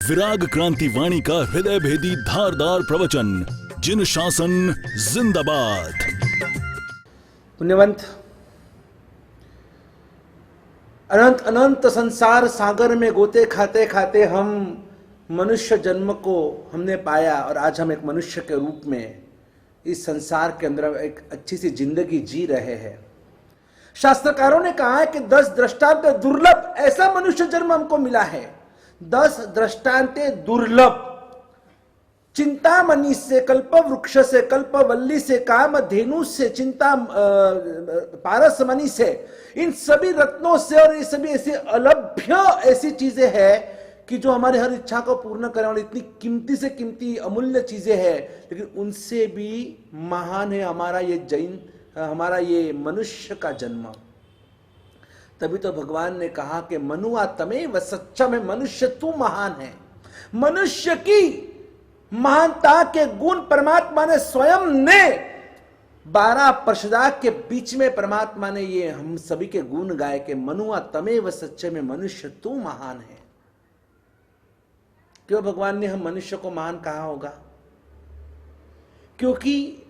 विराग क्रांति वाणी का हृदय भेदी धारदार प्रवचन, जिन शासन जिंदाबाद। पुण्यवंत, अनंत अनंत संसार सागर में गोते खाते खाते हम मनुष्य जन्म को हमने पाया और आज हम एक मनुष्य के रूप में इस संसार के अंदर एक अच्छी सी जिंदगी जी रहे हैं। शास्त्रकारों ने कहा है कि 10 दृष्टांत दुर्लभ ऐसा मनुष्य जन्म हमको मिला है। 10 दृष्टांत दुर्लभ, चिंतामणि से, कल्प वृक्ष से, कल्पवल्ली से, कामधेनु से, चिंता पारसमणि से, इन सभी रत्नों से और ये सभी ऐसी अलभ्य ऐसी चीजें हैं कि जो हमारे हर इच्छा को पूर्ण करने वाली इतनी कीमती से कीमती अमूल्य चीजें हैं, लेकिन उनसे भी महान है हमारा ये मनुष्य का जन्म। तभी तो भगवान ने कहा कि मनुआ तमेव सच्चम है, मनुष्य तू महान है। मनुष्य की महानता के गुण परमात्मा ने स्वयं ने 12 पर्षदा के बीच में परमात्मा ने ये हम सभी के गुण गाए कि मनुआ तमेव सच्चे में मनुष्य तू महान है। क्यों भगवान ने हम मनुष्य को महान कहा होगा? क्योंकि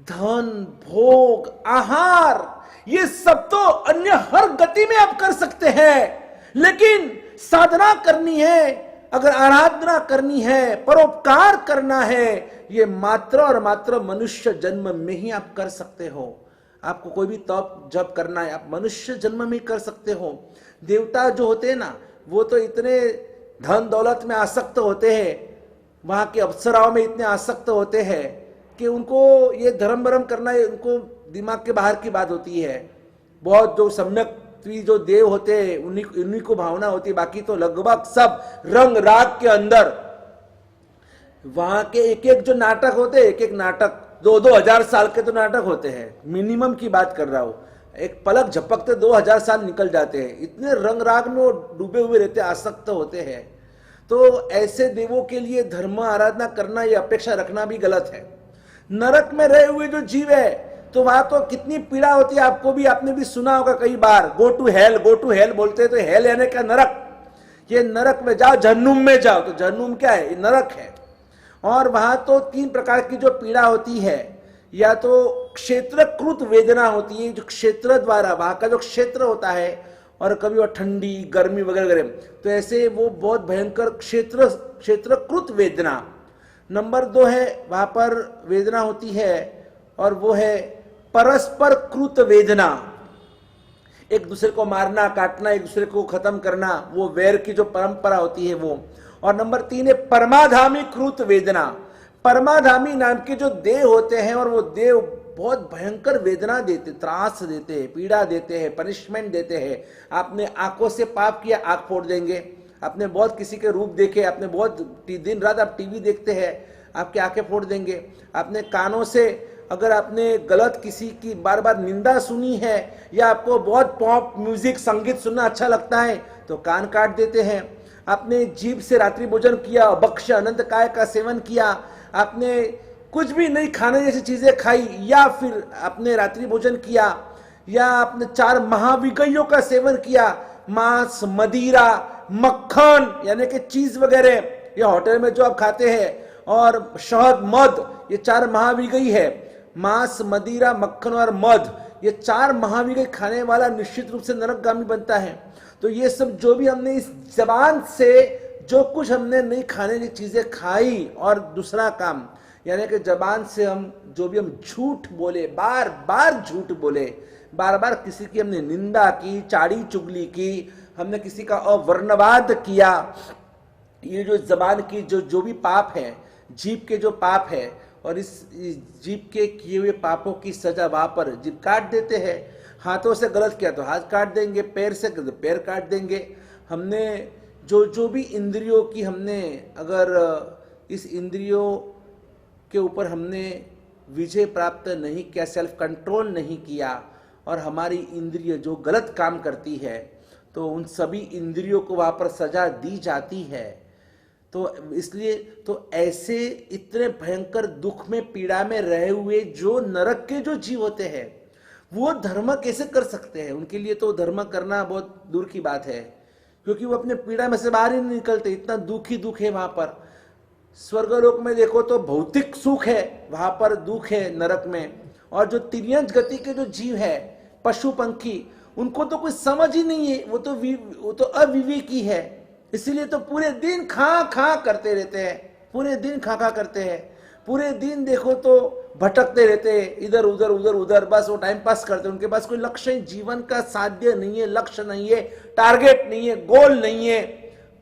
धन, भोग, आहार ये सब तो अन्य हर गति में आप कर सकते हैं, लेकिन साधना करनी है, अगर आराधना करनी है, परोपकार करना है, ये मात्र और मात्र मनुष्य जन्म में ही आप कर सकते हो। आपको कोई भी तप जप करना है, आप मनुष्य जन्म में ही कर सकते हो। देवता जो होते हैं ना, वो तो इतने धन दौलत में आसक्त होते हैं, वहां के अप्सराओं में इतने आसक्त होते हैं कि उनको ये धर्म भरम करना उनको दिमाग के बाहर की बात होती है। बहुत जो सम्यक जो देव होते हैं उन्हीं को भावना होती है, बाकी तो लगभग सब रंग राग के अंदर वहां के एक एक जो नाटक होते हैं, एक एक नाटक 2-2 हजार साल के तो नाटक होते हैं, मिनिमम की बात कर रहा हूं। एक पलक झपकते 2000 साल निकल जाते हैं, इतने रंग राग में वो डूबे हुए रहते, आसक्त होते हैं। तो ऐसे देवों के लिए धर्म आराधना करना, ये अपेक्षा रखना भी गलत है। नरक में रहे हुए जो जीव है, तो वहां तो कितनी पीड़ा होती है, आपने भी सुना होगा कई बार, गो टू हेल बोलते हैं। तो हेल यानी क्या? नरक। ये नरक में जाओ, जहन्नुम में जाओ। तो जहन्नुम क्या है? ये नरक है। और वहां तो 3 प्रकार की जो पीड़ा होती है, या तो क्षेत्रकृत वेदना होती है, जो क्षेत्र द्वारा वहां का जो क्षेत्र होता है, और कभी वो ठंडी गर्मी वगैरह वगैरह, तो ऐसे वो बहुत भयंकर क्षेत्रकृत वेदना। नंबर 2 है, वहां पर वेदना होती है, और वो है परस्पर कृत वेदना, एक दूसरे को मारना काटना, एक दूसरे को खत्म करना, वो वैर की जो परंपरा होती है वो। और नंबर 3 है परमाधामी कृत वेदना। परमाधामी नाम के जो देव होते हैं, और वो देव बहुत भयंकर वेदना देते, त्रास देते हैं, पीड़ा देते हैं, पनिशमेंट देते हैं। आपने आंखों से पाप किया, आंख फोड़ देंगे। आपने बहुत किसी के रूप देखे, आपने बहुत दिन रात आप टीवी देखते हैं, आपकी आंखें फोड़ देंगे। आपने कानों से अगर आपने गलत किसी की बार बार निंदा सुनी है, या आपको बहुत पॉप म्यूजिक संगीत सुनना अच्छा लगता है, तो कान काट देते हैं। आपने जीभ से रात्रि भोजन किया, भक्ष्य अनंत काय का सेवन किया, आपने कुछ भी नहीं खाने जैसी चीजें खाई, या फिर आपने रात्रि भोजन किया, या आपने 4 महाविगयों का सेवन किया, मांस, मदिरा, मक्खन यानी कि चीज वगैरह, या होटल में जो आप खाते हैं, और शहद, मध, ये 4 महाविगई है। मांस, मदिरा, मक्खन और मध, ये 4 महाविगई खाने वाला निश्चित रूप से नरकगामी बनता है। तो ये सब जो भी हमने इस जबान से जो कुछ हमने नहीं खाने की चीजें खाई, और दूसरा काम यानी कि जबान से हम जो भी हम झूठ बोले, बार बार झूठ बोले, बार बार किसी की हमने निंदा की, चाड़ी चुगली की, हमने किसी का अवर्णवाद किया, ये जो जबान की जो भी पाप है, जीभ के जो पाप है, और इस जीभ के किए हुए पापों की सजा वहां पर जीभ काट देते हैं। हाथों से गलत किया तो हाथ काट देंगे, पैर से तो पैर काट देंगे। हमने जो भी इंद्रियों की हमने अगर इस इंद्रियों के ऊपर हमने विजय प्राप्त नहीं किया, सेल्फ कंट्रोल नहीं किया, और हमारी इंद्रिय जो गलत काम करती है, तो उन सभी इंद्रियों को वहां पर सजा दी जाती है। तो इसलिए तो ऐसे इतने भयंकर दुख में, पीड़ा में रहे हुए जो नरक के जो जीव होते हैं, वो धर्म कैसे कर सकते हैं? उनके लिए तो धर्म करना बहुत दूर की बात है। क्योंकि वो अपने पीड़ा में से बाहर ही नहीं निकलते, इतना दुख ही दुख है वहां पर। स्वर्गलोक में देखो तो भौतिक सुख है, वहां पर दुख है नरक में। और जो तिर्यंच गति के जो जीव है, पशु पंखी, उनको तो कुछ समझ ही नहीं है, वो तो अविवेकी है। इसीलिए तो पूरे दिन खा खा करते रहते हैं, पूरे दिन खा खा करते हैं, पूरे दिन देखो तो भटकते रहते हैं इधर उधर उधर उधर, बस वो टाइम पास करते हैं। उनके पास कोई लक्ष्य, जीवन का साध्य नहीं है, लक्ष्य नहीं है, टारगेट नहीं है, गोल नहीं है,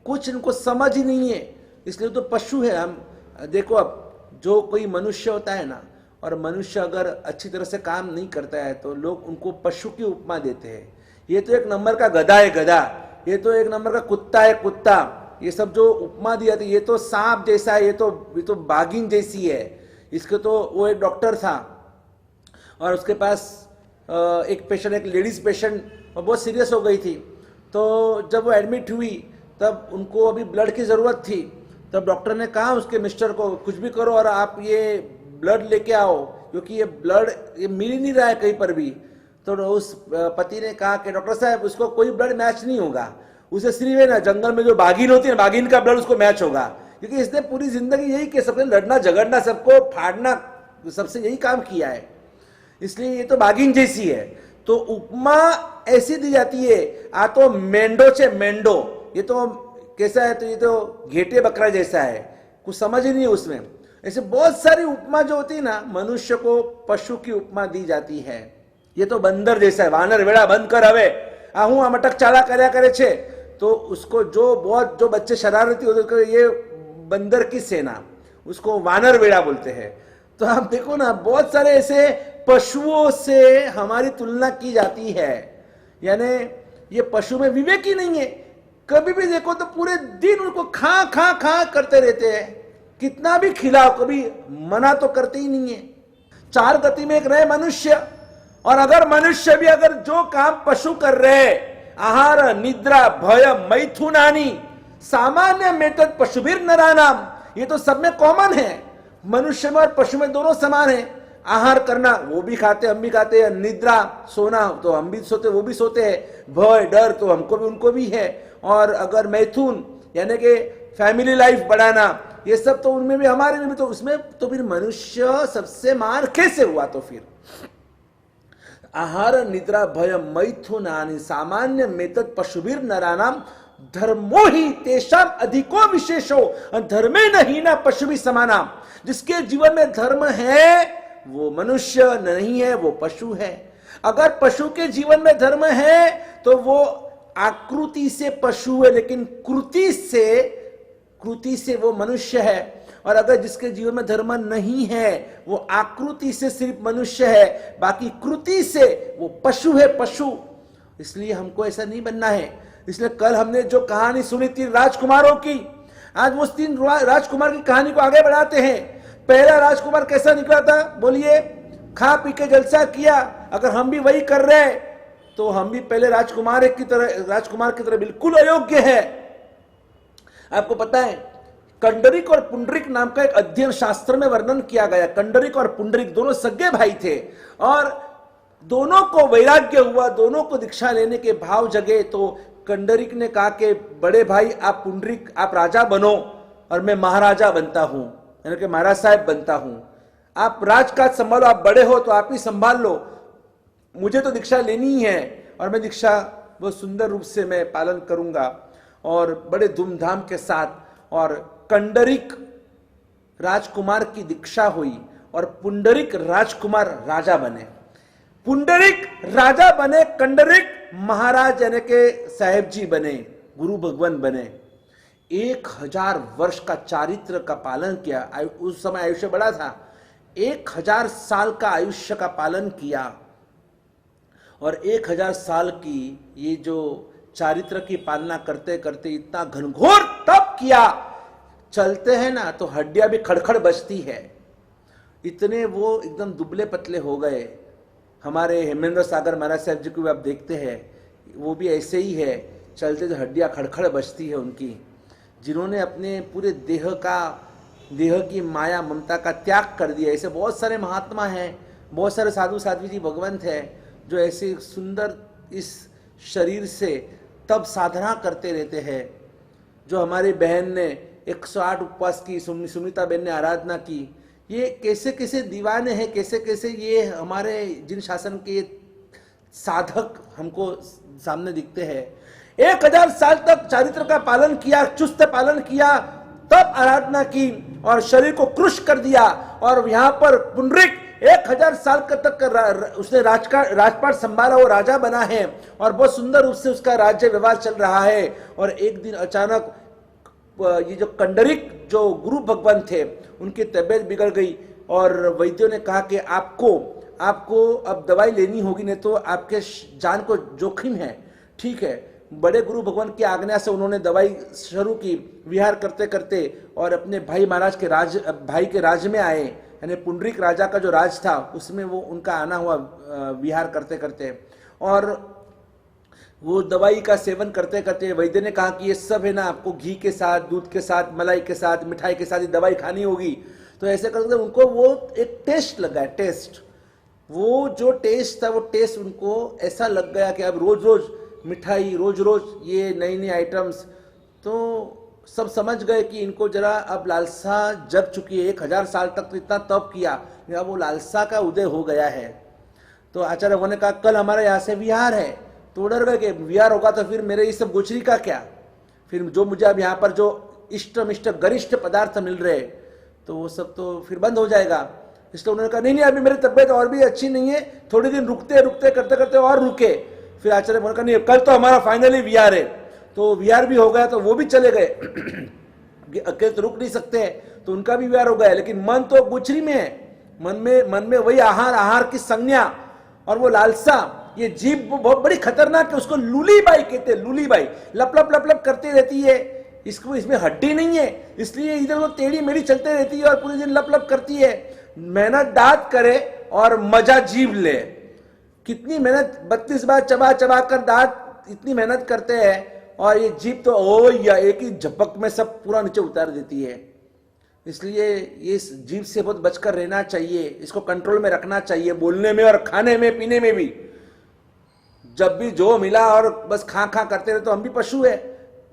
कुछ इनको समझ ही नहीं है। इसलिए तो पशु है हम। देखो अब जो कोई मनुष्य होता है ना, और मनुष्य अगर अच्छी तरह से काम नहीं करता है तो लोग उनको पशु की उपमा देते हैं। ये तो एक नंबर का गधा है गधा, ये तो एक नंबर का कुत्ता है कुत्ता, ये सब जो उपमा दिया था, ये तो सांप जैसा है, ये तो बाघिन जैसी है। इसके तो वो एक डॉक्टर था और उसके पास एक पेशेंट, एक लेडीज पेशेंट बहुत सीरियस हो गई थी। तो जब वो एडमिट हुई तब उनको अभी ब्लड की ज़रूरत थी। तब डॉक्टर ने कहा उसके मिस्टर को, कुछ भी करो और आप ये ब्लड लेके आओ, क्योंकि ये ब्लड ये मिल ही नहीं रहा है कहीं पर भी। तो उस पति ने कहा कि डॉक्टर साहब उसको कोई ब्लड मैच नहीं होगा, उसे सिर्फ है ना जंगल में जो बाघिन होती है ना, बाघिन का ब्लड उसको मैच होगा, क्योंकि इसने पूरी जिंदगी यही कि सबसे लड़ना झगड़ना, सबको फाड़ना, सबसे यही काम किया है, इसलिए ये तो बाघिन जैसी है। तो उपमा ऐसी दी जाती है, आ तो मेंढो छे मेंढो, ये तो कैसा है, तो ये तो घेटे बकरा जैसा है, कुछ समझ ही नहीं है उसमें। ऐसे बहुत सारी उपमा जो होती है ना, मनुष्य को पशु की उपमा दी जाती है। ये तो बंदर जैसा है, वानर वेड़ा बंद कर हवे आहू आ मटक चाला કર્યા करे छे। तो उसको जो बच्चे शरारती होते हैं, ये बंदर की सेना, उसको वानर वेड़ा बोलते हैं। तो आप देखो ना, बहुत सारे ऐसे पशुओं से हमारी तुलना की जाती है, यानी ये पशु में विवेक ही नहीं है। कभी भी देखो तो पूरे दिन उनको खा खा खा करते रहते हैं, कितना भी खिलाओ कभी मना तो करते ही नहीं है। चार गति में एक रहे मनुष्य, और अगर मनुष्य भी अगर जो काम पशु कर रहे, आहार निद्रा भय मैथुनानी सामान्य मेतद पशुभिर नरानाम, ये तो सब में कॉमन है, मनुष्य में और पशु में दोनों समान है। आहार करना वो भी खाते हम भी खाते हैं, निद्रा सोना तो हम भी सोते वो भी सोते हैं, भय डर तो हमको भी उनको भी है, और अगर मैथुन यानी कि फैमिली लाइफ बढ़ाना, ये सब तो उनमें भी हमारे में भी, तो उसमें तो फिर मनुष्य सबसे मान कैसे हुआ? तो फिर आहार निद्रा भय मैथुनानि सामान्य मेतद पशुभिर नरानाम धर्मो ही तेषाम अधिको विशेषो धर्मे नहीं ना पशु भी समानाम। जिसके जीवन में धर्म है वो मनुष्य नहीं है, वो पशु है। अगर पशु के जीवन में धर्म है तो वो आकृति से पशु है, लेकिन कृति से वो मनुष्य है। और अगर जिसके जीवन में धर्म नहीं है, वो आकृति से सिर्फ मनुष्य है, बाकी कृति से वो पशु है, पशु। इसलिए हमको ऐसा नहीं बनना है। इसलिए कल हमने जो कहानी सुनी 3 राजकुमारों की, आज वो 3 राजकुमार की कहानी को आगे बढ़ाते हैं। पहला राजकुमार कैसा निकला था बोलिए? खा पी के जलसा किया। अगर हम भी वही कर रहे हैं तो हम भी पहले राजकुमार की तरह बिल्कुल अयोग्य है। आपको पता है कंडरिक और पुंडरिक नाम का एक अध्ययन शास्त्र में वर्णन किया गया। कंडरिक और पुंडरिक दोनों सगे भाई थे और दोनों को वैराग्य हुआ, दोनों को दीक्षा लेने के भाव जगे। तो कंडरिक ने कहा कि बड़े भाई आप पुंडरिक आप राजा बनो और मैं महाराजा बनता हूं, यानी कि महाराज साहब बनता हूं। आप राजकाज संभालो, आप बड़े हो तो आप ही संभाल लो, मुझे तो दीक्षा लेनी ही है और मैं दीक्षा बहुत सुंदर रूप से मैं पालन करूंगा और बड़े धूमधाम के साथ। और कंडरिक राजकुमार की दीक्षा हुई और पुंडरिक राजकुमार राजा बने। पुंडरिक राजा बने, कंडरिक महाराज यानी के साहेब जी बने, गुरु भगवान बने। 1000 वर्ष का चारित्र का पालन किया। उस समय आयुष्य बड़ा था, 1000 साल का आयुष्य का पालन किया। और 1000 साल की ये जो चारित्र की पालना करते करते इतना घनघोर तप किया, चलते हैं ना तो हड्डियां भी खड़खड़ बजती है, इतने वो एकदम दुबले पतले हो गए। हमारे हेमेंद्र सागर महाराज साहब जी को भी आप देखते हैं, वो भी ऐसे ही है, चलते तो हड्डियां खड़खड़ बजती है उनकी, जिन्होंने अपने पूरे देह की माया ममता का त्याग कर दिया। ऐसे बहुत सारे महात्मा हैं, बहुत सारे साधु साध्वी जी भगवंत हैं जो ऐसे सुंदर इस शरीर से तब साधना करते रहते हैं। जो हमारी बहन ने 108 उपवास की, सुमिता बहन ने आराधना की, ये कैसे कैसे दीवाने हैं, कैसे कैसे ये हमारे जिन शासन के साधक हमको सामने दिखते हैं। 1000 साल तक चारित्र का पालन किया, चुस्त पालन किया, तब आराधना की और शरीर को क्रुश कर दिया। और यहाँ पर पुंडरीक 1000 साल तक उसने राजपाट संभाला, वो राजा बना है और बहुत सुंदर रूप से उसका राज्य व्यवहार चल रहा है। और एक दिन अचानक ये जो कंडरिक जो गुरु भगवान थे, उनकी तबीयत बिगड़ गई और वैद्यों ने कहा कि आपको अब दवाई लेनी होगी, नहीं तो आपके जान को जोखिम है। ठीक है, बड़े गुरु भगवान की आज्ञा से उन्होंने दवाई शुरू की, विहार करते करते, और अपने भाई महाराज के भाई के राज में आए, यानी पुंडरीक राजा का जो राज था उसमें वो उनका आना हुआ विहार करते करते। और वो दवाई का सेवन करते करते वैद्य ने कहा कि ये सब है ना, आपको घी के साथ, दूध के साथ, मलाई के साथ, मिठाई के साथ ये दवाई खानी होगी। तो ऐसे करते उनको वो एक टेस्ट लगा, टेस्ट, वो जो टेस्ट था वो टेस्ट उनको ऐसा लग गया कि अब रोज रोज मिठाई, रोज रोज ये नई नई आइटम्स, तो सब समझ गए कि इनको जरा अब लालसा जग चुकी है। 1000 साल तक तो इतना तप किया, अब वो लालसा का उदय हो गया है। तो आचार्य भगवान ने कहा कल हमारे यहाँ से विहार है। तो डर गए कि विहार होगा तो फिर मेरे ये सब गोचरी का क्या, फिर जो मुझे अब यहाँ पर जो इष्ट गरिष्ठ पदार्थ मिल रहे तो वो सब तो फिर बंद हो जाएगा। इसलिए उन्होंने कहा नहीं अभी मेरी तबीयत और भी अच्छी नहीं है, थोड़े दिन रुकते रुकते करते करते और रुके। फिर आचार्य भगवान कहा नहीं कल तो हमारा फाइनली विहार है। तो विहार भी हो गया, तो वो भी चले गए अकेले तो रुक नहीं सकते, तो उनका भी विहार हो गया। लेकिन मन तो गुचरी में है, मन में वही आहार की संज्ञा और वो लालसा। ये जीभ बहुत बड़ी खतरनाक है, उसको लूलीबाई कहते हैं। लूलीबाई लप लप लप लप करती रहती है, इसमें हड्डी नहीं है, इसलिए इधर वो टेढ़ी मेढ़ी चलते रहती है और पूरे दिन लप लप करती है। मेहनत दांत करे और मजा जीभ ले। कितनी मेहनत, 32 बार चबा चबा कर दांत इतनी मेहनत करते हैं, और ये जीभ तो ओ या एक ही झपक में सब पूरा नीचे उतार देती है। इसलिए ये जीभ से बहुत बचकर रहना चाहिए, इसको कंट्रोल में रखना चाहिए, बोलने में और खाने में पीने में भी। जब भी जो मिला और बस खा करते रहे तो हम भी पशु है।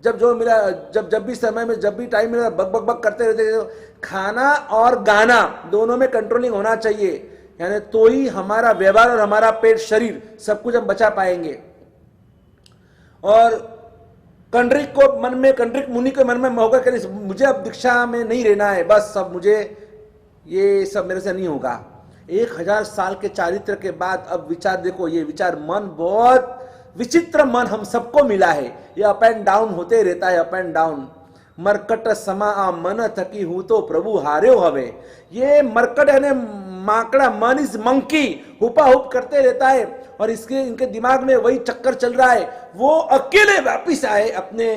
जब जो मिला, जब भी समय में, जब भी टाइम मिला बक बक बक करते रहते। तो खाना और गाना दोनों में कंट्रोलिंग होना चाहिए, यानी तो ही हमारा व्यवहार और हमारा पेट, शरीर सब कुछ हम बचा पाएंगे। और कंडरिक मुनि के मन में होगा कि मुझे अब दीक्षा में नहीं रहना है, बस अब मुझे ये सब मेरे से नहीं होगा। 1000 साल के चारित्र के बाद अब विचार देखो, ये विचार मन बहुत विचित्र मन हम सबको मिला है। ये अप एंड डाउन होते रहता है, अप एंड डाउन। मरकट समा आ मन थकी हूं तो प्रभु हार्यो हवे। ये मरकट यानी माकड़ा, मन इज मंकी, हुपा हुप करते रहता है और इनके दिमाग में वही चक्कर चल रहा है। वो अकेले वापिस आए अपने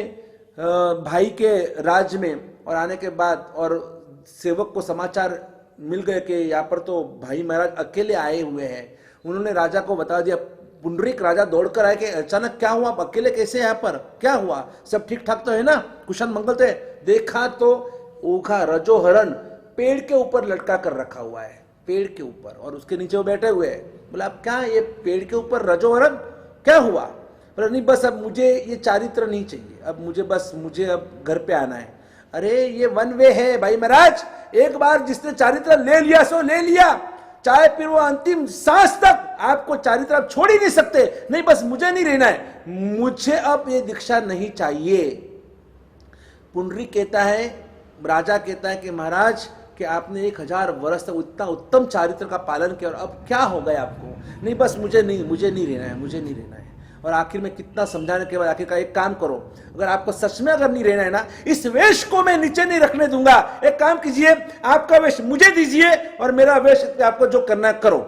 भाई के राज में, और आने के बाद और सेवक को समाचार मिल गए कि यहाँ पर तो भाई महाराज अकेले आए हुए हैं। उन्होंने राजा को बता दिया। पुंडरीक राजा दौड़कर आए कि अचानक क्या हुआ, आप अकेले कैसे यहाँ पर, क्या हुआ, सब ठीक ठाक तो है ना, कुशल मंगल तो है। देखा तो ओघा रजोहरण पेड़ के ऊपर लटका कर रखा हुआ है, पेड़ के ऊपर, और उसके नीचे वो बैठे हुए हैं। बोला अब क्या ये पेड़ के ऊपर रजोहरण क्या हुआ? बोला नहीं बस अब मुझे ये चारित्र नहीं चाहिए, अब मुझे अब घर पे आना है। अरे ये वन वे है भाई महाराज, एक बार जिसने चारित्र ले लिया सो ले लिया, चाहे फिर वो अंतिम सांस तक आपको चारित्र आप छोड़ ही नहीं सकते। नहीं बस मुझे नहीं रहना है, मुझे अब ये दीक्षा नहीं चाहिए। पुंडरीक कहता है, राजा कहता है कि महाराज कि आपने 1000 वर्ष तक उतना उत्तम चारित्र का पालन किया और अब क्या हो गया आपको? नहीं बस मुझे नहीं रहना है, मुझे नहीं रहना है। और आखिर में कितना समझाने के बाद आखिर का एक काम करो, अगर आपको सच में अगर नहीं रहना है ना, इस वेश को मैं नीचे नहीं रखने दूंगा। एक काम कीजिए, आपका वेश मुझे दीजिए और मेरा वेश आपको जो करना है करो,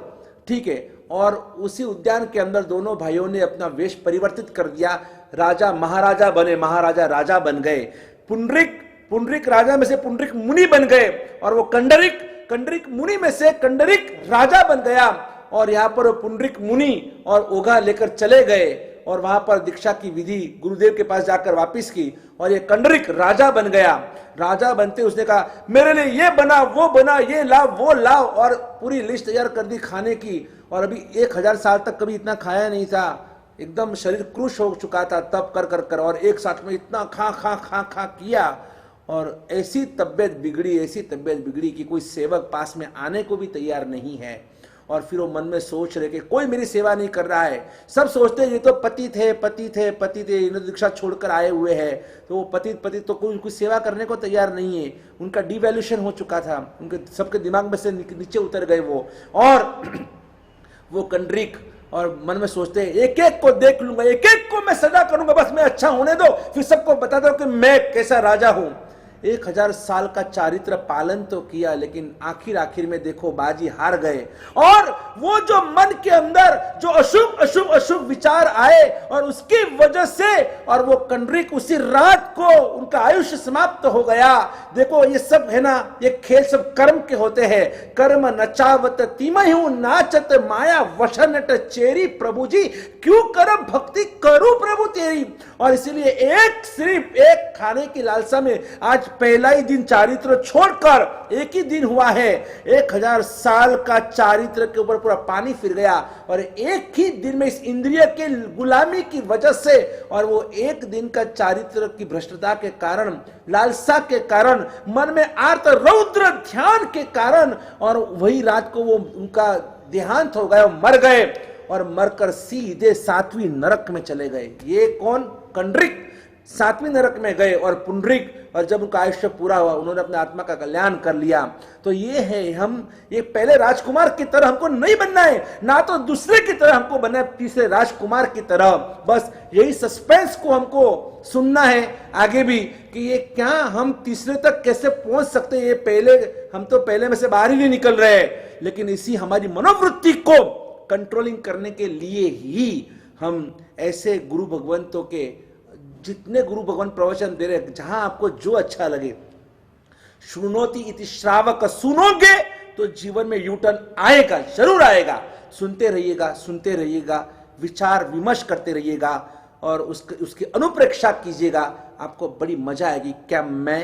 ठीक है। और उसी उद्यान के अंदर दोनों भाइयों ने अपना वेश परिवर्तित कर दिया। राजा महाराजा बने, महाराजा राजा बन गए। पुंडरीक राजा में से पुंडरीक मुनि बन गए, और वो कंडरिक मुनि में से कंडरिक राजा बन गया। और यहाँ पर पुंडरीक मुनि और ओघा लेकर चले गए और वहां पर दीक्षा की विधि गुरुदेव के पास जाकर वापिस की, और ये कंडरिक राजा बन गया। राजा बनते उसने कहा मेरे लिए ये बना, वो बना, ये लाओ, वो लाओ, और पूरी लिस्ट तैयार कर दी खाने की। और अभी 1000 साल तक कभी इतना खाया नहीं था। एकदम शरीर क्रुश हो चुका था तप कर कर कर, और एक साथ में इतना खा खा खा खा किया, और ऐसी तबीयत बिगड़ी कि कोई सेवक पास में आने को भी तैयार नहीं है। और फिर वो मन में सोच रहे कि कोई मेरी सेवा नहीं कर रहा है। सब सोचते ये तो पति थे, इन्होंने दीक्षा छोड़कर आए हुए हैं, तो वो पति तो कोई सेवा करने को तैयार नहीं है। उनका डिवैल्यूशन हो चुका था, उनके सबके दिमाग में से नीचे उतर गए वो। और वो कंड्रिक और मन में सोचते हैं एक एक को देख लूंगा, एक एक को मैं सजा करूंगा, बस मैं अच्छा होने दो, फिर सबको बता दो कि मैं कैसा राजा हूं। 1000 साल का चारित्र पालन तो किया, लेकिन आखिर में देखो बाजी हार गए। और वो जो मन के अंदर जो अशुभ विचार आए, और उसकी वजह से और वो कंड्रिक उसी रात को उनका आयुष्य समाप्त हो गया। देखो ये सब है ना, ये खेल सब कर्म के होते हैं। कर्म नचावत तिमहु नाचत माया वशनट चेरी, प्रभु जी क्यों करम भक्ति करूं प्रभु तेरी। और इसीलिए सिर्फ एक खाने की लालसा में आज पहला ही दिन चारित्र छोड़कर एक ही दिन हुआ है, 1000 साल का चारित्र के ऊपर पूरा पानी फिर गया। और एक ही दिन में इस इंद्रिय के गुलामी की वजह से, और वो एक दिन का चारित्र की भ्रष्टता के कारण, लालसा के कारण, मन में आर्त रौद्र ध्यान के कारण, और वही रात को वो उनका देहांत हो गया, मर गए, और मरकर सीधे 7वीं नरक में चले गए। ये कौन? कंड्रिक 7वीं नरक में गए, और पुंडरीक, और जब उनका आयुष्य पूरा हुआ उन्होंने अपने आत्मा का कल्याण कर लिया। तो ये है, ये पहले राजकुमार की तरह हमको नहीं बनना है, ना तो दूसरे की तरह हमको बनना है, तीसरे राजकुमार की तरह। बस यही सस्पेंस को हमको सुनना है आगे भी, कि ये क्या हम तीसरे तक कैसे पहुंच सकते हैं। ये पहले हम तो पहले में से बाहर ही नहीं निकल रहे, लेकिन इसी हमारी मनोवृत्ति को कंट्रोलिंग करने के लिए ही हम ऐसे गुरु भगवंतों के, जितने गुरु भगवान प्रवचन दे रहे, जहां आपको जो अच्छा लगे, श्रुणोति इति श्रावक, सुनोगे तो जीवन में यूटर्न आएगा, जरूर आएगा। सुनते रहिएगा, विचार विमर्श करते रहिएगा, और उसकी अनुप्रेक्षा कीजिएगा, आपको बड़ी मजा आएगी। क्या मैं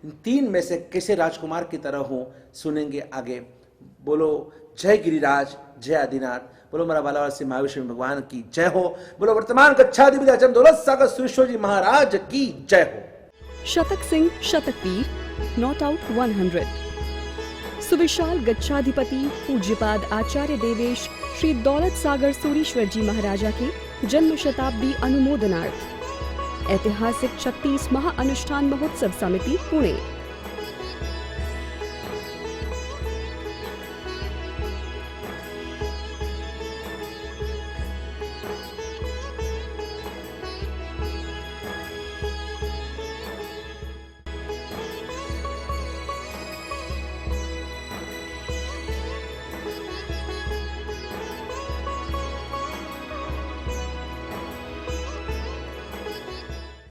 इन 3 में से कैसे राजकुमार की तरह हूं, सुनेंगे आगे। बोलो जय गिरिराज, जय आदिनाथ, बोलो मेरा बाला से महाविष्णु भगवान की जय हो, बोलो वर्तमान गच्छाधिपति अचम दौलत सागर सुरेश्वर जी महाराज की जय हो। शतक सिंह शतकवीर, नॉट आउट 100। सुविशाल गच्छाधिपति पूज्यपाद आचार्य देवेश श्री दौलत सागर सूरीश्वर जी महाराजा के जन्म शताब्दी अनुमोदनार्थ ऐतिहासिक 36 महाअनुष्ठान महोत्सव समिति पुणे।